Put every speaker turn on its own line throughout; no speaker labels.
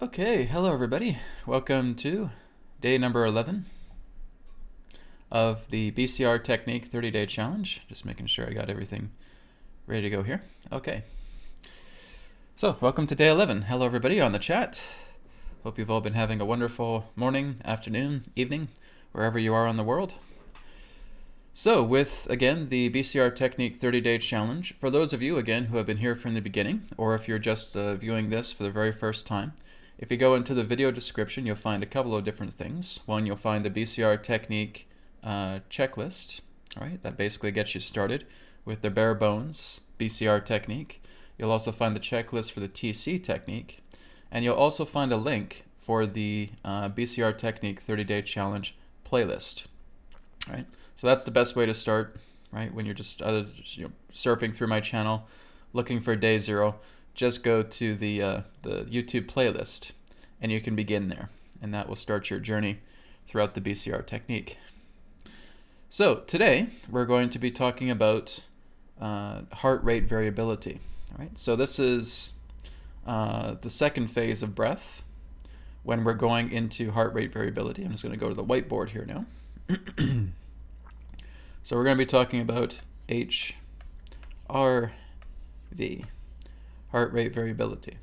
Okay, hello everybody. Welcome to day number 11 of the BCR Technique 30-day challenge. Just making sure I got everything ready to go here. Okay. So, welcome to day 11. Hello everybody on the chat. Hope you've all been having a wonderful morning, afternoon, evening, wherever you are in the world. So, with, again, the BCR Technique 30-day challenge, for those of you, again, who have been here from the beginning, or if you're just viewing this for the very first time, if you go into the video description, you'll find a couple of different things. One, you'll find the BCR Technique checklist, all right? That basically gets you started with the bare bones BCR technique. You'll also find the checklist for the TC technique, and you'll also find a link for the BCR Technique 30-day challenge playlist, all right? So that's the best way to start, right? When you're just surfing through my channel, looking for day 0. Just go to the YouTube playlist and you can begin there, and that will start your journey throughout the BCR technique. So today we're going to be talking about heart rate variability. All right, so this is the second phase of breath when we're going into heart rate variability. I'm just going to go to the whiteboard here now. So we're going to be talking about HRV, heart rate variability.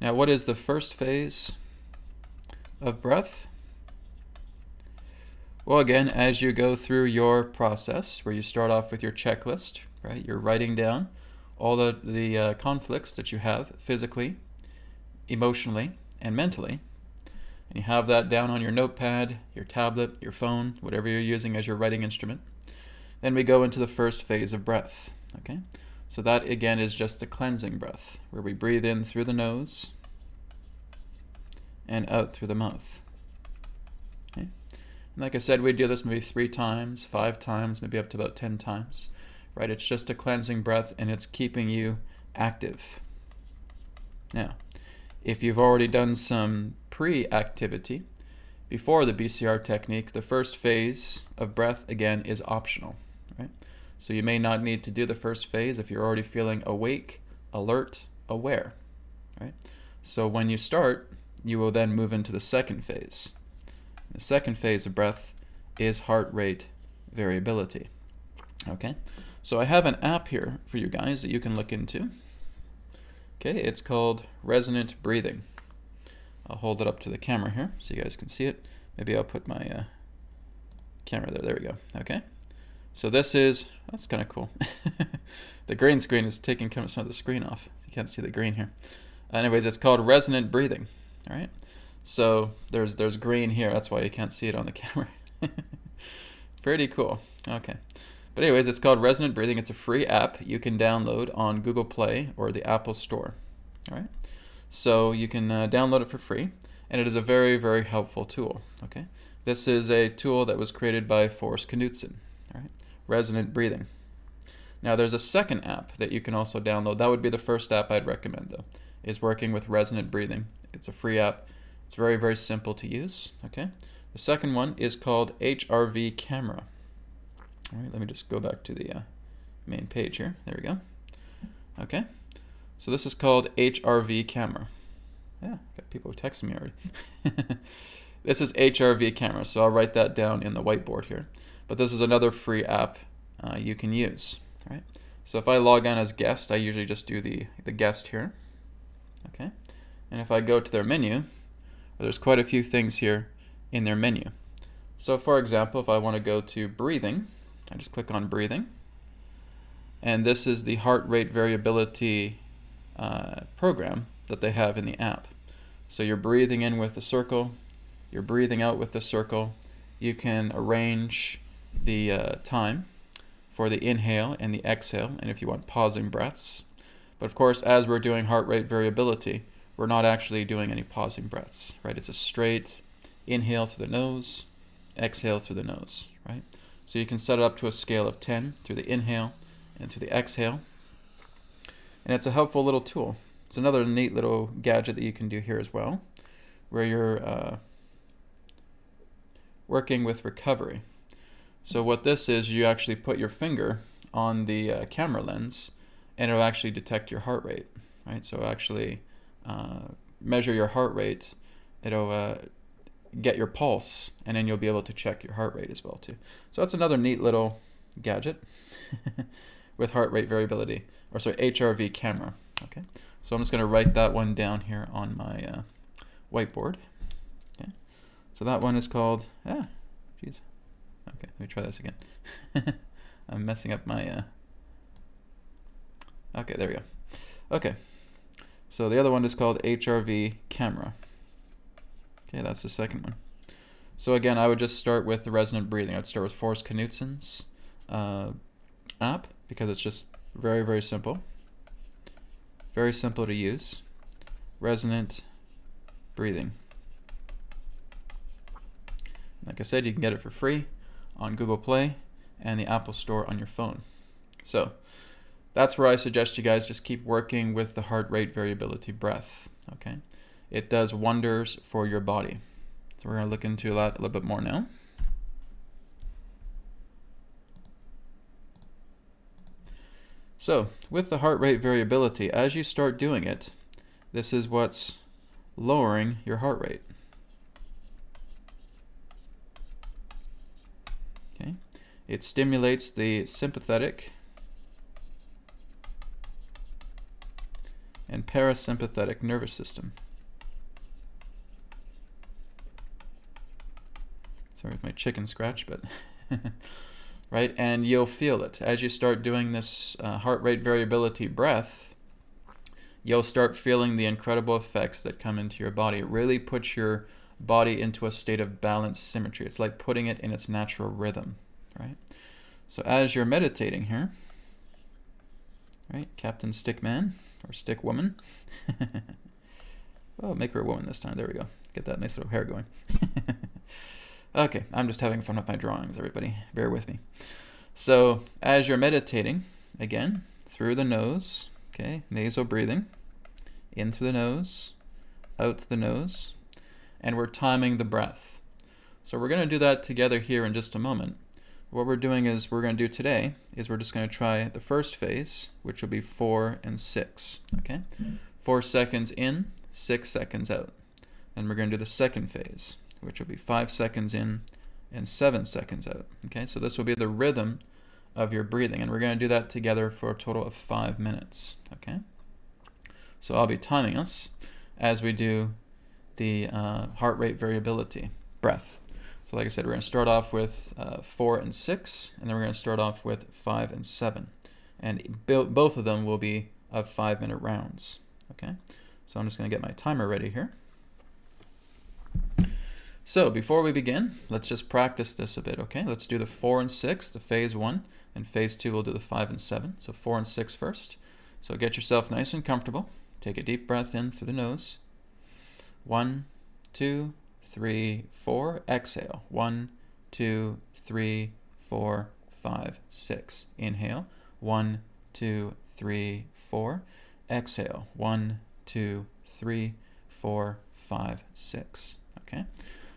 Now, what is the first phase of breath? Well, again, as you go through your process, where you start off with your checklist, right? You're writing down all the conflicts that you have physically, emotionally, and mentally. And you have that down on your notepad, your tablet, your phone, whatever you're using as your writing instrument. Then we go into the first phase of breath, okay? So that, again, is just the cleansing breath, where we breathe in through the nose and out through the mouth. Okay? And like I said, we do this maybe 3 times, 5 times, maybe up to about 10 times, right? It's just a cleansing breath, and it's keeping you active. Now, if you've already done some pre-activity before the BCR technique, the first phase of breath, again, is optional, right? So you may not need to do the first phase if you're already feeling awake, alert, aware, right? So when you start, you will then move into the second phase. The second phase of breath is heart rate variability, okay? So I have an app here for you guys that you can look into. Okay, it's called Resonant Breathing. I'll hold it up to the camera here so you guys can see it. Maybe I'll put my camera there. There we go. Okay. So this is, that's kind of cool. The green screen is taking some of the screen off. You can't see the green here. Anyways, it's called Resonant Breathing. All right. So there's green here. That's why you can't see it on the camera. Pretty cool. Okay. But anyways, it's called Resonant Breathing. It's a free app you can download on Google Play or the Apple Store. All right. So you can download it for free, and it is a very, very helpful tool. Okay. This is a tool that was created by Forrest Knudsen. All right. Resonant Breathing. Now there's a second app that you can also download. That would be the first app I'd recommend, though, is working with Resonant Breathing. It's a free app. It's very, very simple to use. Okay. The second one is called HRV Camera. All right, let me just go back to the main page here. There we go. Okay. So this is called HRV Camera. Yeah, got people texting me already. This is HRV Camera, so I'll write that down in the whiteboard here. But this is another free app you can use. All right. So if I log on as guest, I usually just do the guest here. Okay. And if I go to their menu, well, there's quite a few things here in their menu. So for example, if I want to go to breathing, I just click on breathing. And this is the heart rate variability program that they have in the app. So you're breathing in with the circle, you're breathing out with the circle. You can arrange the time for the inhale and the exhale, and if you want pausing breaths. But of course, as we're doing heart rate variability, we're not actually doing any pausing breaths, right? It's a straight inhale through the nose, exhale through the nose, right? So you can set it up to a scale of 10 through the inhale and through the exhale. And it's a helpful little tool. It's another neat little gadget that you can do here as well, where you're working with recovery. So what this is, you actually put your finger on the camera lens, and it'll actually detect your heart rate, right? So it'll actually measure your heart rate, it'll get your pulse, and then you'll be able to check your heart rate as well too. So that's another neat little gadget with heart rate variability, or sorry, HRV camera. Okay, so I'm just going to write that one down here on my whiteboard. Okay, so that one is called, okay, let me try this again. I'm messing up my, okay, there we go. Okay, so the other one is called HRV camera. Okay, that's the second one. So again, I would just start with the resonant breathing. I'd start with Forrest Knutson's app, because it's just very, very simple. Very simple to use. Resonant breathing. Like I said, you can get it for free on Google Play and the Apple Store on your phone. So that's where I suggest you guys just keep working with the heart rate variability breath. Okay, it does wonders for your body. So we're going to look into that a little bit more now. So with the heart rate variability, as you start doing it, this is what's lowering your heart rate. Okay, it stimulates the sympathetic and parasympathetic nervous system. Sorry with my chicken scratch, but right, and you'll feel it as you start doing this heart rate variability breath. You'll start feeling the incredible effects that come into your body. It really puts your body into a state of balanced symmetry. It's like putting it in its natural rhythm, right? So as you're meditating here, right, Captain Stickman or Stick Woman. Oh, make her a woman this time. There we go. Get that nice little hair going. Okay, I'm just having fun with my drawings, everybody. Bear with me. So as you're meditating, again, through the nose, okay, nasal breathing, in through the nose, out the nose, and we're timing the breath. So we're going to do that together here in just a moment. What we're doing is, we're going to do today is we're just going to try the first phase, which will be 4 and 6, okay? 4 seconds in, 6 seconds out. And we're going to do the second phase, which will be 5 seconds in and 7 seconds out. Okay, so this will be the rhythm of your breathing, and we're going to do that together for a total of 5 minutes. Okay, so I'll be timing us as we do the heart rate variability breath. So like I said, we're going to start off with 4 and 6, and then we're going to start off with 5 and 7. And both of them will be of 5-minute rounds. Okay, so I'm just going to get my timer ready here. So before we begin, let's just practice this a bit, okay? Let's do the 4 and 6, the phase 1, and phase 2 we'll do the 5 and 7. So 4 and 6 first. So get yourself nice and comfortable. Take a deep breath in through the nose. 1, 2, 3, 4. Exhale. 1, 2, 3, 4, 5, 6. Inhale. 1, 2, 3, 4. Exhale. 1, 2, 3, 4, 5, 6. Okay?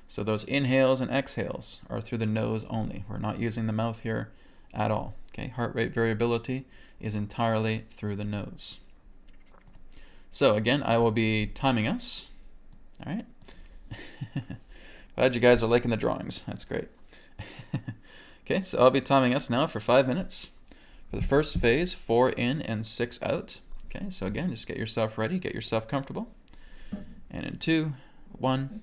So those inhales and exhales are through the nose only. We're not using the mouth here at all. Okay, heart rate variability is entirely through the nose. So again, I will be timing us. All right. Glad you guys are liking the drawings. That's great. Okay, so I'll be timing us now for 5 minutes. For the first phase, 4 in and 6 out. Okay, so again, just get yourself ready, get yourself comfortable. And in 2, 1.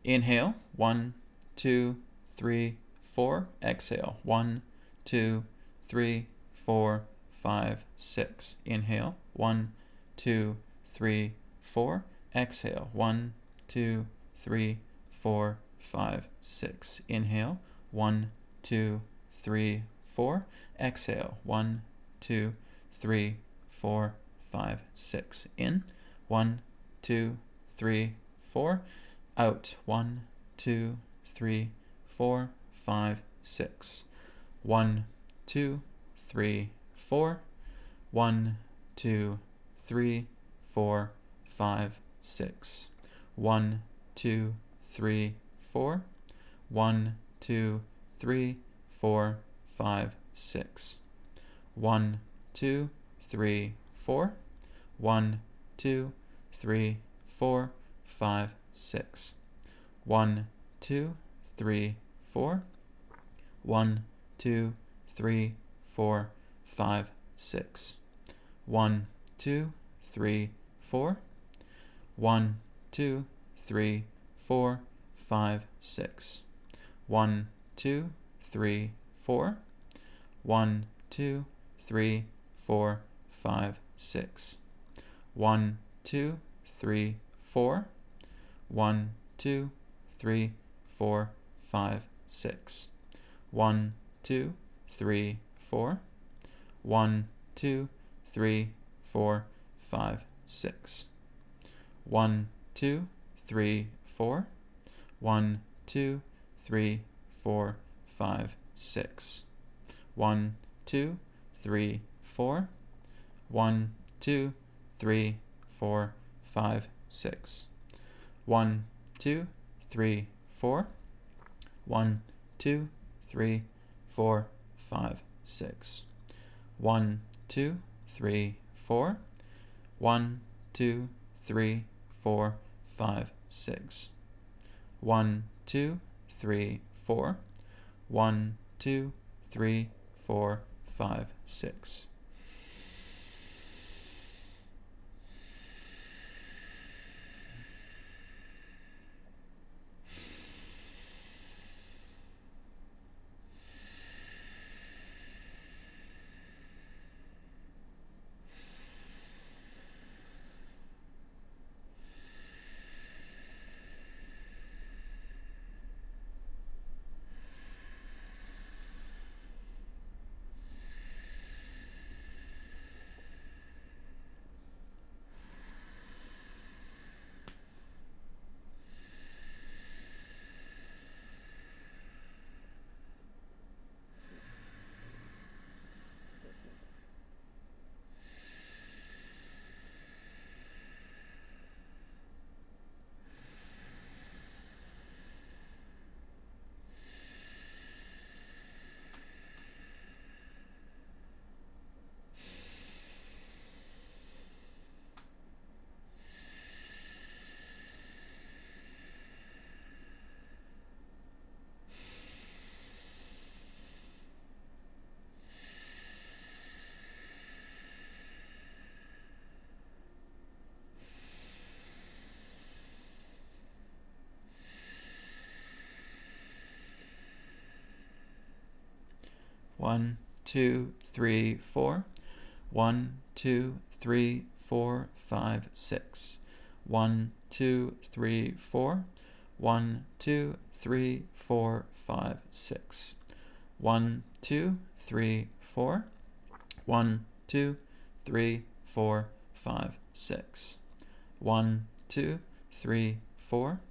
Inhale, 1, 2, 3, 4. Exhale, 1, 2, 3, 4, 5, 6. Inhale, 1, 2, 3, 4. Exhale, 1, 2, 3, 4, 5, 6. Inhale, 1, 2, 3, 4. Exhale, 1, 2, 3, 4, 5, 6. In, 1, 2, 3, 4. Out. 1, 2, 3, 4, 5, 6. 1, 2, 3, 4. 1, 2, 3, 4, 5, 6. 1, 2, 3, 4. 1, 2, 3, 4, 5, 6. 1, 2, 3, 4. 1, 2, 3, 4, 5, 6. 1, 2, 3, 4. 1, 2, 3, 4, 5, 6. 1, 2, 3, 4. 1, 2, 3, 4, 5, 6. 1, 2, 3, 4. 1, 2, 3, 4, 5, 6. 1, 2, 3, 4. 1, 2, 3, 4, 5, 6. 1, 2, 3, 4. 1, 2, 3, 4, 5, 6. 1, 2, 3, 4. 1, 2, 3, 4, 5, 6. 1, 2, 3, 4. 1, 2, 3, 4, 5, 6. 1, 2, 3, 4. 1, 2, 3, 4, 5, 6. 1, 2, 3, 4. 1, 2, 3, 4, 5, 6. 1, 2, 3, 4. 1, 2, 3, 4, 5, 6. One, 2, 3, 4. 1, 2, 3, 4, 5, 6. 1, 2, 3, 4. 1, 2, 3, 4, 5, 6. 1, 2, 3, 4. 1, 2, 3, 4, 5, 6. 1, 2, 3, 4.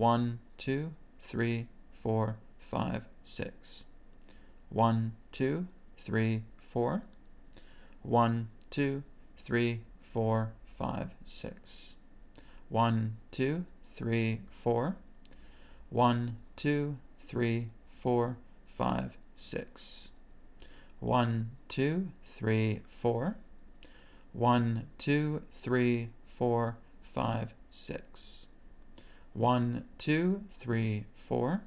1, 2, 3, 4, 5, 6. 1, 2, 3, 4. 1, 2, 3, 4, 5, 6. 1, 2, 3, 4. 1, 2, 3, 4, 5, 6. 1, 2, 3, 4. 1, 2, 3, 4, 5, 6. 1, 2, 3, 4.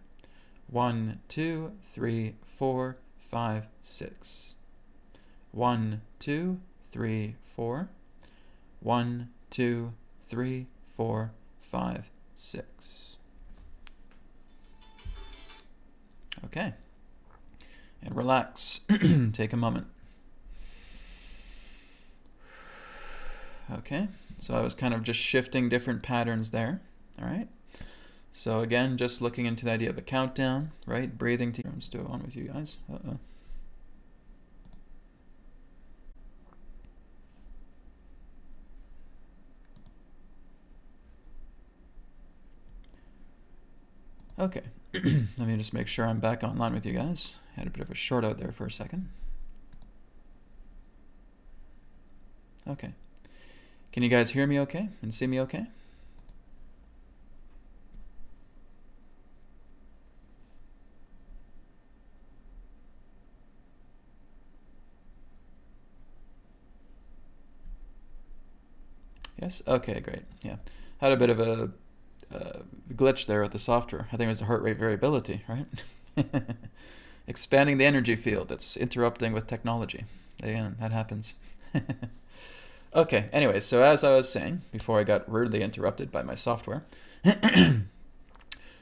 1, 2, 3, 4, 5, 6. 1, 2, 3, 4. 1, 2, 3, 4, 5, 6. Okay. And relax. Take a moment. Okay. So I was kind of just shifting different patterns there. All right. So again, just looking into the idea of a countdown, right? Breathing. Let's do one with you guys. Uh-oh. Okay. Let me just make sure I'm back online with you guys. Had a bit of a short out there for a second. Okay. Can you guys hear me okay and see me okay? Yes? Okay, great. Yeah. had a bit of a glitch there with the software. I think it was the heart rate variability, right? Expanding the energy field. It's interrupting with technology. Again, that happens. Okay, anyway, so as I was saying, before I got rudely interrupted by my software.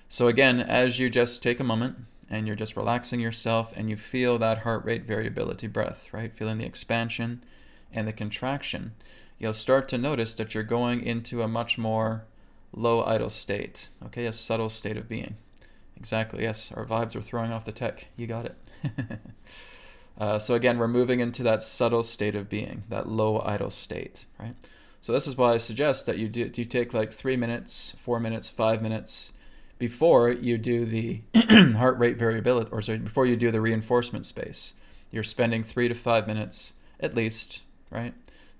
So again, as you just take a moment and you're just relaxing yourself and you feel that heart rate variability breath, right? Feeling the expansion and the contraction, you'll start to notice that you're going into a much more low idle state, okay? A subtle state of being. Exactly, yes, our vibes are throwing off the tech. You got it. So again, we're moving into that subtle state of being, that low idle state, right? So this is why I suggest that you take like 3 minutes, 4 minutes, 5 minutes before you do the heart rate variability, or sorry, before you do the reinforcement space. You're spending 3 to 5 minutes at least, right,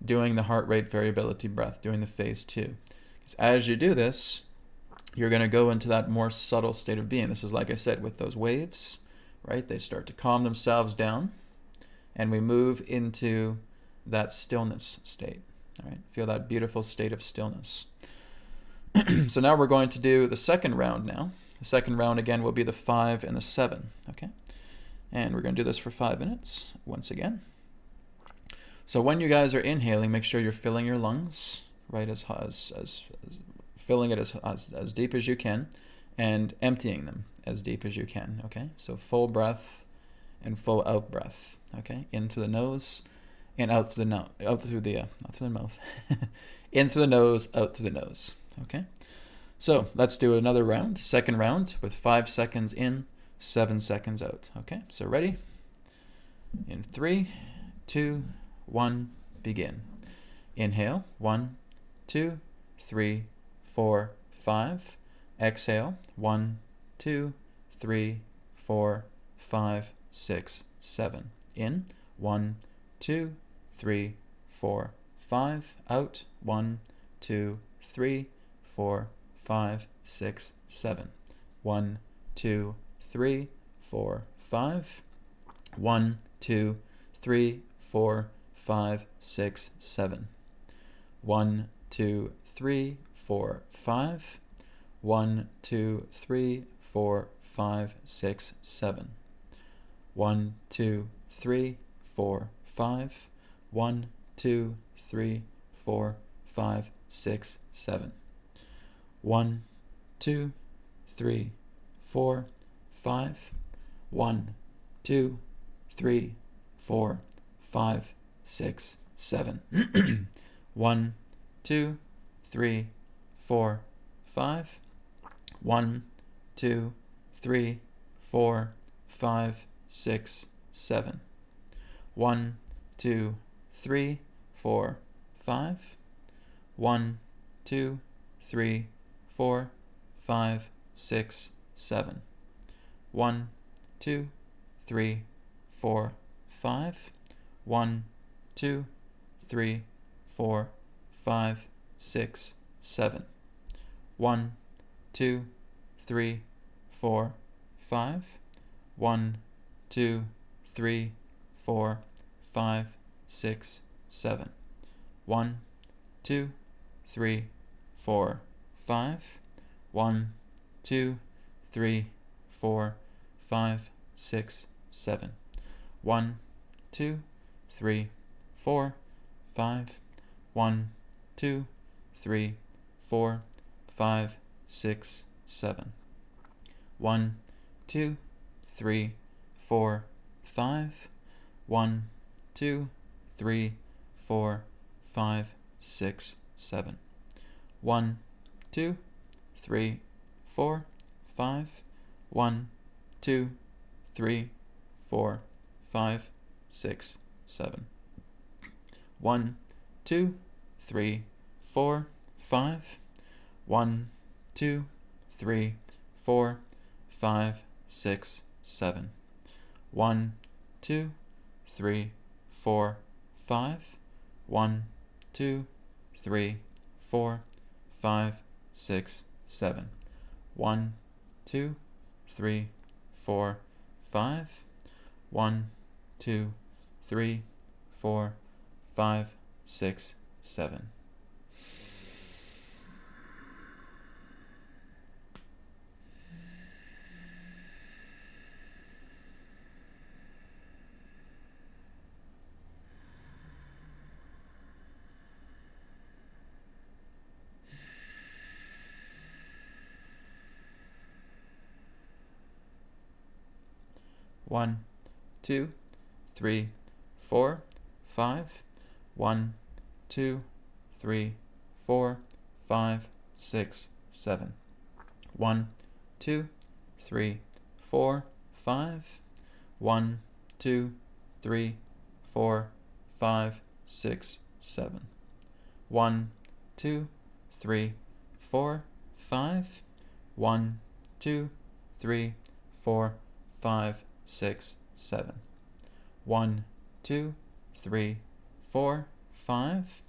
doing the heart rate variability breath, doing the phase 2. Because as you do this, you're going to go into that more subtle state of being. This is, like I said, with those waves, right? They start to calm themselves down, and we move into that stillness state. All right, feel that beautiful state of stillness. So now we're going to do the second round now. The second round again will be the 5 and the 7, okay? And we're going to do this for 5 minutes once again. So when you guys are inhaling, make sure you're filling your lungs, right, as filling it as deep as you can, and emptying them as deep as you can, okay? So full breath and full out breath, okay? Into the nose and out through the mouth, not through the mouth, in through the nose, out through the nose, okay? So let's do another round, second round, with 5 seconds in, 7 seconds out, okay? So ready? In 3, 2, 1, begin. Inhale, 1, 2, 3, 4, 5. Exhale, 1, 2, 3, 4, 5, 6, 7. In, 1, 2, 3, 4, 5. Out, 1, 2, 3, 4, 5, 6, 7. 1, 2, 3, 4, 5. 1, 2, 3, 4, 5, 6, 7. 1, 2, 3, 4, 5. 1, 2, 3, 4, 5, 6, 7. 1, 2, 3, 4, 5. 1, 2, 3, 4, 5, 6, 7. 1, 2, 3, 4, 5. 1, 2, 3, 4, 5, 6, 7. 1, 2, 3, 4, 5. 1, 2, 3, 4, 5, 6, 7. 1, 2, 3, 4, 5. 1, 2, 3, 4, 5, 6, 7. 1, 2, 3, 4, 5. 1, 2, 3, 4, 5, 6, 7. 1, 2, 3, 4, 5. 1, 2, 3, 4, 5, 6, 7. 1, 2, 3, 4, 5. 1, 2, 3, 4, 5, 6, 7. 1, 2, 3, 4, 5. 1, 2, 3, 4, 5, 6, 7. 1, 2, 3, 4, 5. 1, 2, 3, 4, 5, 6, 7. 1, 2, 3, 4, 5. 1, 2, 3, 4, 5, 6, 7. 1, 2, 3, 4, 5. 1, 2, 3, 4, 5, 6, 7. 1, 2, 3, 4, 5. 1, 2, 3, 4, 5, 6, 7. 1, 2, 3, 4, 5. 1, 2, 3, 4, 5, 6, 7. 1, 2, 3, 4, 5. 1, 2, 3, 4, 5, 6, 7. 1, 2, 3, 4, 5. 1, 2, 3, 4, 5, 6, 7. 1, 2, 3, 4, 5. 1, 2, 3, 4, 5, 6, 7. 1, 2, 3, 4, 5.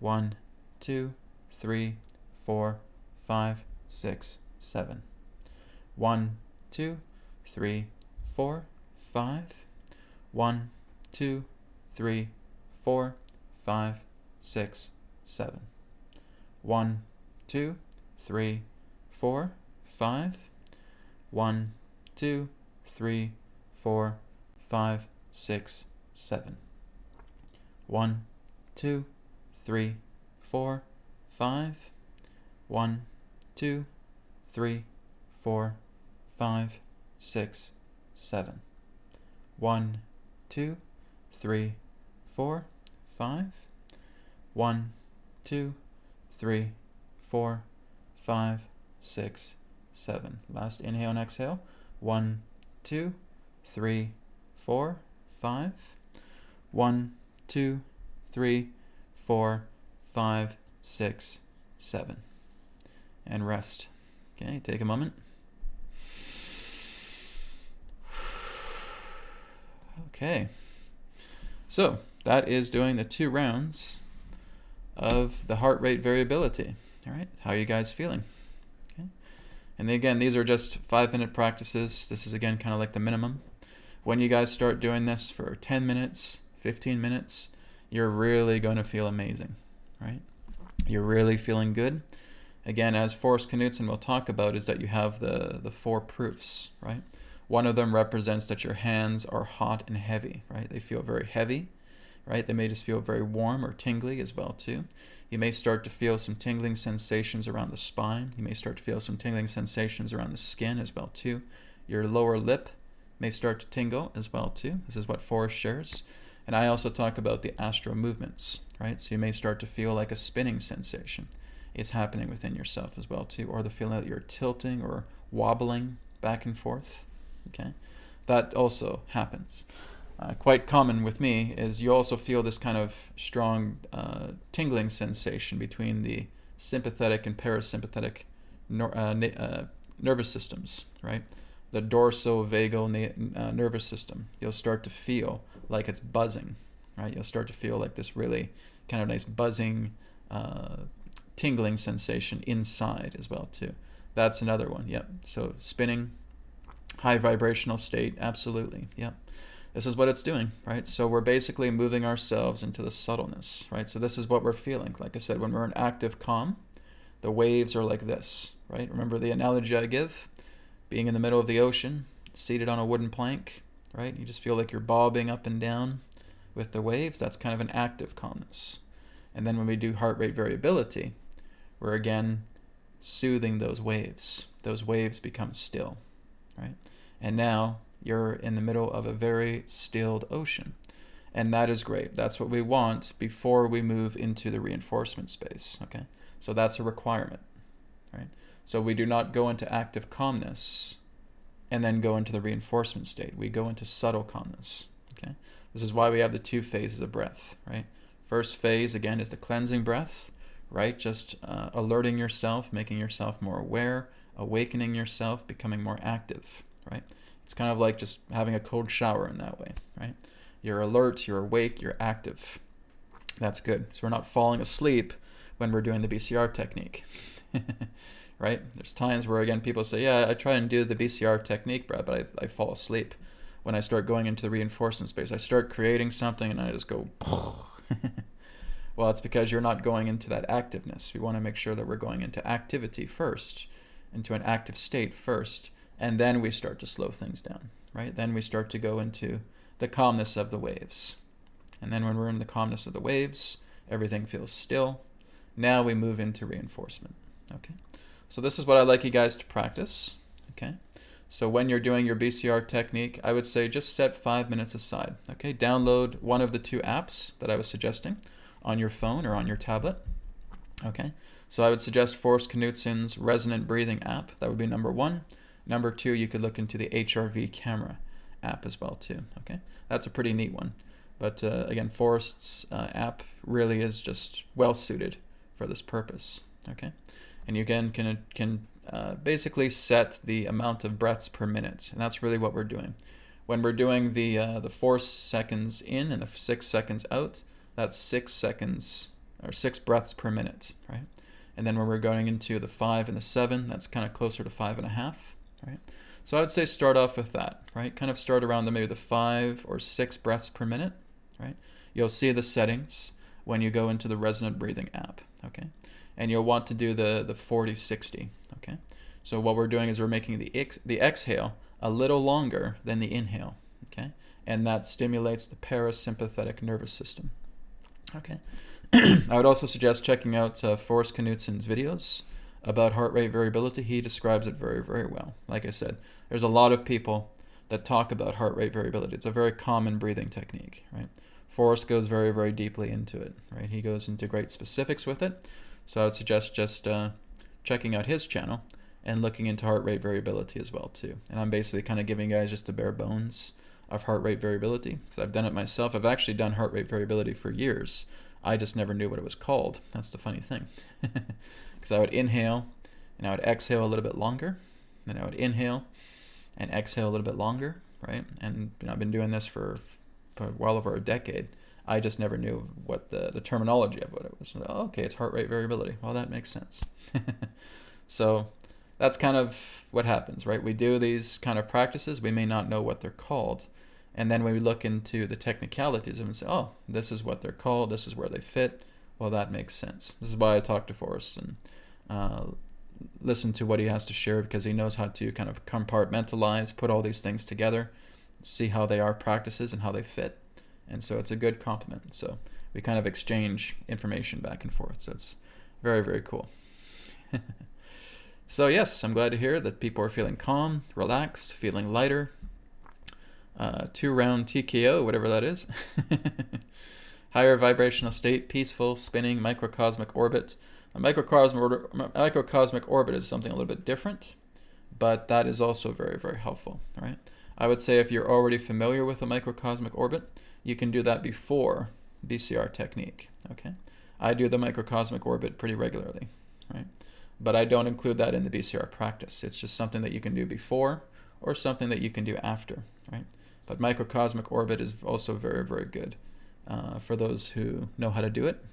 1, 2, 3, 4, 5, 6, 7. 1, 2, 3, 4, 5. 1, 2, 3, 4, 5, 6, 7. 1, 2, 3, 4, 5. 1, 2, 3, 4, 5, 6, 7. 1, 2, 3, 4, 5. 1, 2, 3, 4, 5, 6, 7. 1, 2, 3, 4, 5. 1, 2, 3, 4, 5, 6, 7. Last inhale and exhale. 1, 2, 3, 4, 5. 1, 2, 3, 4, 5, 6, 7. And rest. Okay, take a moment. Okay. So that is doing the 2 rounds of the heart rate variability. All right, how are you guys feeling? Okay. And again, these are just 5-minute practices. This is again kind of like the minimum. When you guys start doing this for 10 minutes, 15 minutes, you're really going to feel amazing, right? You're really feeling good. Again, as Forrest Knudsen will talk about, is that you have the 4 proofs, right? One of them represents that your hands are hot and heavy, right? They feel very heavy, right? They may just feel very warm or tingly as well too. You may start to feel some tingling sensations around the spine. You may start to feel some tingling sensations around the skin as well too. Your lower lip may start to tingle as well too. This is what Forrest shares. And I also talk about the astral movements, right? So you may start to feel like a spinning sensation is happening within yourself as well too, or the feeling that you're tilting or wobbling back and forth, okay? That also happens. Quite common with me is you also feel this kind of strong tingling sensation between the sympathetic and parasympathetic nervous systems, right? The dorsovagal nervous system. You'll start to feel like it's buzzing, right? You'll start to feel like this really kind of nice buzzing, tingling sensation inside as well too. That's another one. Yep. So spinning, high vibrational state, absolutely. Yep. This is what it's doing, right? So we're basically moving ourselves into the subtleness, right? So this is what we're feeling. Like I said, when we're in active calm, the waves are like this, right? Remember the analogy I give? Being in the middle of the ocean, seated on a wooden plank, right? You just feel like you're bobbing up and down with the waves. That's kind of an active calmness. And then when we do heart rate variability, we're again soothing those waves. Those waves become still, right? And now you're in the middle of a very stilled ocean. And that is great. That's what we want before we move into the reinforcement space, okay? So that's a requirement, right? So we do not go into active calmness and then go into the reinforcement state. We go into subtle calmness, okay? This is why we have the 2 phases of breath, right? First phase, again, is the cleansing breath, right? Just alerting yourself, making yourself more aware, awakening yourself, becoming more active, right? It's kind of like just having a cold shower in that way, right? You're alert, you're awake, you're active. That's good. So we're not falling asleep when we're doing the BCR technique, right? There's times where, again, people say, yeah, I try and do the BCR technique, Brad, but I fall asleep. When I start going into the reinforcement space, I start creating something and I just go, well, it's because you're not going into that activeness. We want to make sure that we're going into activity first, into an active state first, and then we start to slow things down, right? Then we start to go into the calmness of the waves. And then when we're in the calmness of the waves, everything feels still. Now we move into reinforcement, okay? So this is what I'd like you guys to practice, okay? So when you're doing your BCR technique, I would say just set 5 minutes aside. Okay, download one of the 2 apps that I was suggesting on your phone or on your tablet. Okay, so I would suggest Forrest Knudsen's Resonant Breathing app. That would be number 1. Number 2, you could look into the HRV camera app as well too. Okay, that's a pretty neat one. But again, Forrest's app really is just well suited for this purpose. Okay, and you again can basically set the amount of breaths per minute, and that's really what we're doing. When we're doing the 4 seconds in and the 6 seconds out, that's 6 seconds or 6 breaths per minute, right? And then when we're going into the 5 and the 7, that's kind of closer to 5.5, right? So I would say start off with that, right? Kind of start around maybe the 5 or 6 breaths per minute, right? You'll see the settings when you go into the Resonant Breathing app, okay? And you'll want to do the 40-60, okay? So what we're doing is we're making the exhale a little longer than the inhale, okay? And that stimulates the parasympathetic nervous system, okay? I would also suggest checking out Forrest Knudsen's videos about heart rate variability. He describes it very, very well. Like I said, there's a lot of people that talk about heart rate variability. It's a very common breathing technique, right? Forrest goes very, very deeply into it, right? He goes into great specifics with it. So I would suggest just checking out his channel and looking into heart rate variability as well too. And I'm basically kind of giving you guys just the bare bones of heart rate variability, because I've done it myself. I've actually done heart rate variability for years. I just never knew what it was called. That's the funny thing. Because I would inhale and I would exhale a little bit longer. Then I would inhale and exhale a little bit longer, right? And I've been doing this for well over a decade. I just never knew what the terminology of what it was. Oh, okay, it's heart rate variability. Well, that makes sense. So that's kind of what happens, right? We do these kind of practices. We may not know what they're called. And then when we look into the technicalities of them and say, oh, this is what they're called, this is where they fit, well, that makes sense. This is why I talk to Forrest and listen to what he has to share, because he knows how to kind of compartmentalize, put all these things together, see how they are practices and how they fit. And so it's a good complement. So we kind of exchange information back and forth. So it's very, very cool. So yes, I'm glad to hear that people are feeling calm, relaxed, feeling lighter. 2-round TKO, whatever that is. Higher vibrational state, peaceful, spinning, microcosmic orbit. A microcosmic orbit is something a little bit different, but that is also very, very helpful, right? I would say if you're already familiar with a microcosmic orbit, you can do that before BCR technique, okay? I do the microcosmic orbit pretty regularly, right? But I don't include that in the BCR practice. It's just something that you can do before or something that you can do after, right? But microcosmic orbit is also very, very good for those who know how to do it,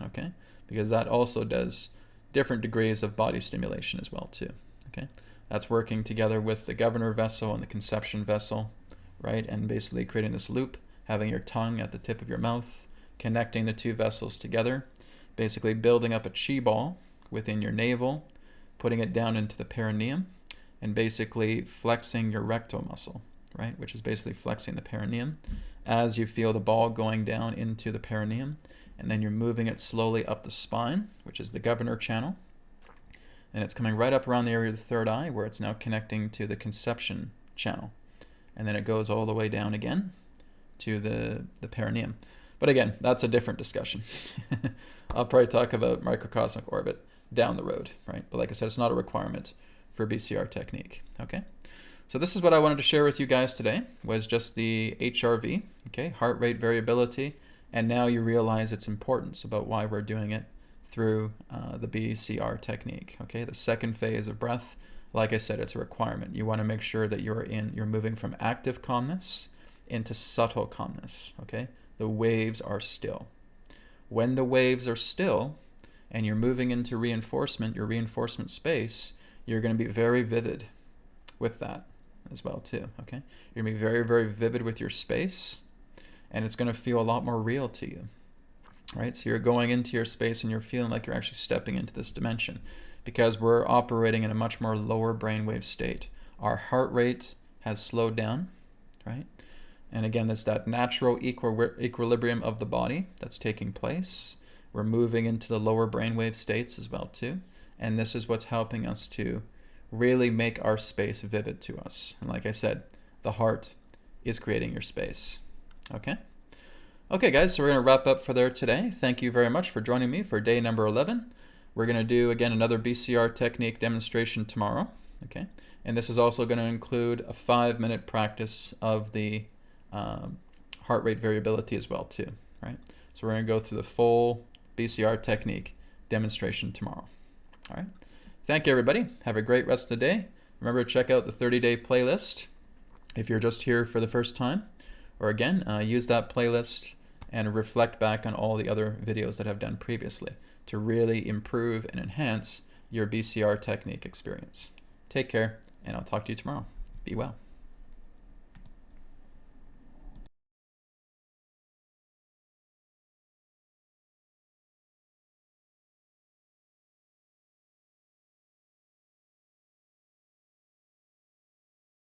okay? Because that also does different degrees of body stimulation as well too, okay? That's working together with the governor vessel and the conception vessel, right? And basically creating this loop, having your tongue at the tip of your mouth, connecting the 2 vessels together, basically building up a chi ball within your navel, putting it down into the perineum, and basically flexing your rectal muscle, right? Which is basically flexing the perineum as you feel the ball going down into the perineum, and then you're moving it slowly up the spine, which is the governor channel, and it's coming right up around the area of the third eye, where it's now connecting to the conception channel, and then it goes all the way down again to the perineum. But again, that's a different discussion. I'll probably talk about microcosmic orbit down the road, right? But like I said, it's not a requirement for BCR technique, okay? So this is what I wanted to share with you guys today, was just the HRV, okay, heart rate variability, and now you realize its importance about why we're doing it through the BCR technique, okay? The second phase of breath, like I said, it's a requirement. You want to make sure that you're moving from active calmness into subtle calmness, okay? The waves are still. When the waves are still and you're moving into reinforcement, your reinforcement space, you're going to be very vivid with that as well too, okay? You're going to be very, very vivid with your space, and it's going to feel a lot more real to you, right? So you're going into your space and you're feeling like you're actually stepping into this dimension, because we're operating in a much more lower brainwave state. Our heart rate has slowed down, right? And again, that's that natural equilibrium of the body that's taking place. We're moving into the lower brainwave states as well too. And this is what's helping us to really make our space vivid to us. And like I said, the heart is creating your space. Okay? Okay, guys, so we're going to wrap up for there today. Thank you very much for joining me for day number 11. We're going to do, again, another BCR technique demonstration tomorrow. Okay? And this is also going to include a 5-minute practice of the heart rate variability as well, too. Right? So we're going to go through the full BCR technique demonstration tomorrow. All right? Thank you, everybody. Have a great rest of the day. Remember to check out the 30-day playlist if you're just here for the first time. Or again, use that playlist and reflect back on all the other videos that I've done previously to really improve and enhance your BCR technique experience. Take care, and I'll talk to you tomorrow. Be well.